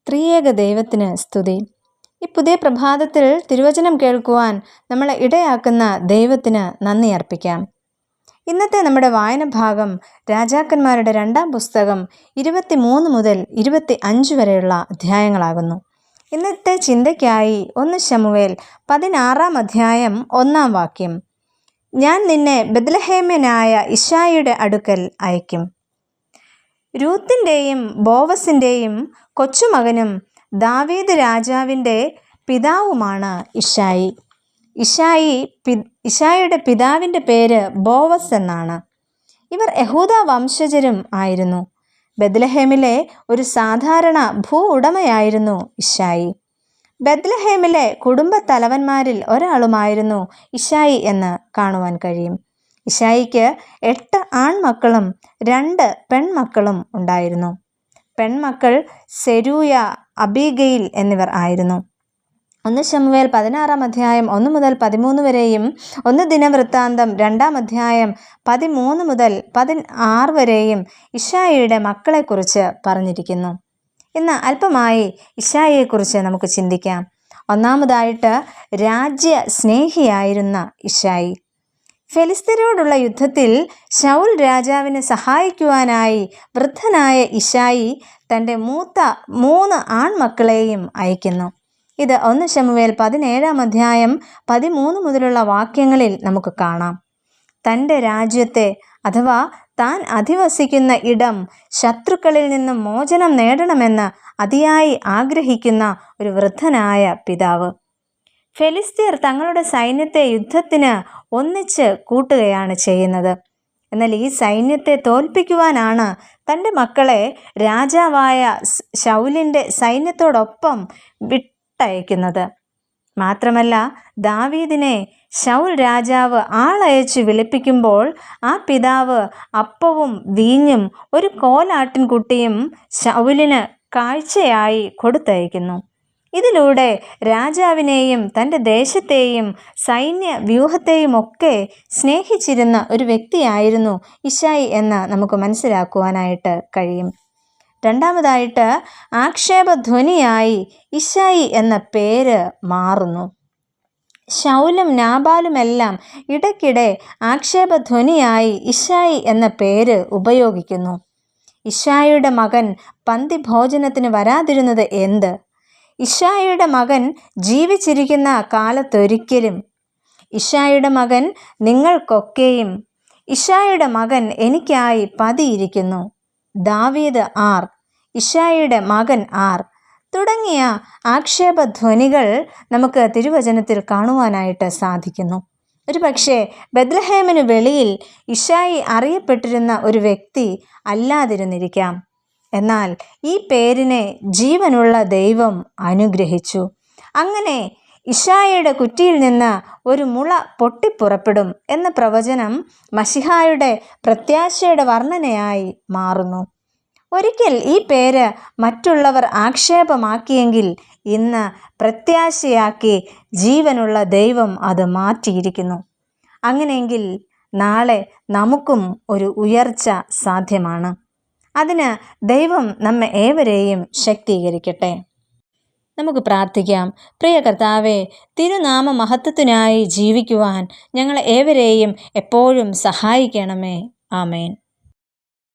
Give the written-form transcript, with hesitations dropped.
ത്രിയേക ദൈവത്തിന് സ്തുതി. ഈ പുതിയ പ്രഭാതത്തിൽ തിരുവചനം കേൾക്കുവാൻ നമ്മളെ ഇടയാക്കുന്ന ദൈവത്തിന് നന്ദി അർപ്പിക്കാം. ഇന്നത്തെ നമ്മുടെ വായന ഭാഗം രാജാക്കന്മാരുടെ 2-ാം പുസ്തകം 23 മുതൽ 25 വരെയുള്ള അധ്യായങ്ങളാകുന്നു. ഇന്നത്തെ ചിന്തയ്ക്കായി 1 ശമൂവേൽ 16-ാം അധ്യായം 1-ാം വാക്യം. ഞാൻ നിന്നെ ബെത്ലഹേമ്യനായ ഇശായിയുടെ അടുക്കൽ അയക്കും. രൂത്തിൻ്റെയും ബോവസിൻ്റെയും കൊച്ചുമകനും ദാവീദ് രാജാവിൻ്റെ പിതാവുമാണ് ഇശായി. ഇശായിയുടെ പിതാവിൻ്റെ പേര് ബോവസ് എന്നാണ്. ഇവർ യഹൂദ വംശജരും ആയിരുന്നു. ബെത്ലഹേമിലെ ഒരു സാധാരണ ഭൂ ഉടമയായിരുന്നു ഇശായി. ബെത്ലഹേമിലെ കുടുംബ തലവന്മാരിൽ ഒരാളുമായിരുന്നു ഇശായി എന്ന് കാണുവാൻ കഴിയും. ഇശായിക്ക് 8 ആൺമക്കളും 2 പെൺമക്കളും ഉണ്ടായിരുന്നു. പെൺമക്കൾ സെരൂയ, അബീഗയിൽ എന്നിവർ ആയിരുന്നു. 1 ശമൂവേൽ 16-ാം അധ്യായം 1 മുതൽ 13 വരെയും 1 ദിനവൃത്താന്തം 2-ാം അധ്യായം 13 മുതൽ 16 വരെയും ഇശായിയുടെ മക്കളെക്കുറിച്ച് പറഞ്ഞിരിക്കുന്നു. ഇന്ന് അല്പമായി ഇശായിയെക്കുറിച്ച് നമുക്ക് ചിന്തിക്കാം. ഒന്നാമതായിട്ട് രാജ്യ സ്നേഹിയായിരുന്ന ഇശായി. ഫെലിസ്ത്യരോടുള്ള യുദ്ധത്തിൽ ശൗൽ രാജാവിനെ സഹായിക്കുവാനായി വൃദ്ധനായ ഇശായി തൻ്റെ മൂത്ത 3 ആൺമക്കളെയും അയക്കുന്നു. ഇത് 1 ശമൂവേൽ 17-ാം അധ്യായം 13 മുതലുള്ള വാക്യങ്ങളിൽ നമുക്ക് കാണാം. തൻ്റെ രാജ്യത്തെ അഥവാ താൻ അധിവസിക്കുന്ന ഇടം ശത്രുക്കളിൽ നിന്നും മോചനം നേടണമെന്ന് അതിയായി ആഗ്രഹിക്കുന്ന ഒരു വൃദ്ധനായ പിതാവ്. ഫെലിസ്ത്യർ തങ്ങളുടെ സൈന്യത്തെ യുദ്ധത്തിന് ഒന്നിച്ച് കൂട്ടുകയാണ് ചെയ്യുന്നത്. എന്നാൽ ഈ സൈന്യത്തെ തോൽപ്പിക്കുവാനാണ് തൻ്റെ മക്കളെ രാജാവായ ശൗലിൻ്റെ സൈന്യത്തോടൊപ്പം വിട്ടയക്കുന്നത്. മാത്രമല്ല, ദാവീദിനെ ശൗൽ രാജാവ് ആളയച്ച് വിളിപ്പിക്കുമ്പോൾ ആ പിതാവ് അപ്പവും വീഞ്ഞും ഒരു കോലാട്ടിൻകുട്ടിയും ശൗലിന് കാഴ്ചയായി കൊടുത്തയക്കുന്നു. ഇതിലൂടെ രാജാവിനെയും തൻ്റെ ദേശത്തെയും സൈന്യ വ്യൂഹത്തെയും ഒക്കെ സ്നേഹിച്ചിരുന്ന ഒരു വ്യക്തിയായിരുന്നു ഇശായി എന്ന് നമുക്ക് മനസ്സിലാക്കുവാനായിട്ട് കഴിയും. രണ്ടാമതായിട്ട് ആക്ഷേപധ്വനിയായി ഇശായി എന്ന പേര് മാറുന്നു. ശൗലും നാബാലുമെല്ലാം ഇടയ്ക്കിടെ ആക്ഷേപധ്വനിയായി ഇശായി എന്ന പേര് ഉപയോഗിക്കുന്നു. ഇശായിയുടെ മകൻ പന്തിഭോജനത്തിന് വരാതിരുന്നത് എന്ത്? ഇശായിയുടെ മകൻ ജീവിച്ചിരിക്കുന്ന കാലത്തൊരിക്കലും, ഇശായിയുടെ മകൻ നിങ്ങൾക്കൊക്കെയും, ഇശായിയുടെ മകൻ എനിക്കായി പതിയിരിക്കുന്നു, ദാവീദ് ആർ, ഇശായിയുടെ മകൻ ആർ തുടങ്ങിയ ആക്ഷേപധ്വനികൾ നമുക്ക് തിരുവചനത്തിൽ കാണുവാനായിട്ട് സാധിക്കുന്നു. ഒരുപക്ഷെ ബെത്ലഹേമിന് വെളിയിൽ ഇശായി അറിയപ്പെട്ടിരുന്ന ഒരു വ്യക്തി അല്ലാതിരുന്നിരിക്കാം. എന്നാൽ ഈ പേരിനെ ജീവനുള്ള ദൈവം അനുഗ്രഹിച്ചു. അങ്ങനെ ഇശായിയുടെ കുറ്റിയിൽ നിന്ന് ഒരു മുള പൊട്ടിപ്പുറപ്പെടും എന്ന പ്രവചനം മശിഹായുടെ പ്രത്യാശയുടെ വർണ്ണനയായി മാറുന്നു. ഒരിക്കൽ ഈ പേര് മറ്റുള്ളവർ ആക്ഷേപമാക്കിയെങ്കിൽ ഇന്ന് പ്രത്യാശയാക്കി ജീവനുള്ള ദൈവം അത് മാറ്റിയിരിക്കുന്നു. അങ്ങനെയെങ്കിൽ നാളെ നമുക്കും ഒരു ഉയർച്ച സാധ്യമാണ്. അതിന് ദൈവം നമ്മെ ഏവരെയും ശക്തീകരിക്കട്ടെ. നമുക്ക് പ്രാർത്ഥിക്കാം. പ്രിയ കർത്താവേ, തിരുനാമ മഹത്വത്തിനായി ജീവിക്കുവാൻ ഞങ്ങളെ ഏവരെയും എപ്പോഴും സഹായിക്കണമേ. ആമേൻ.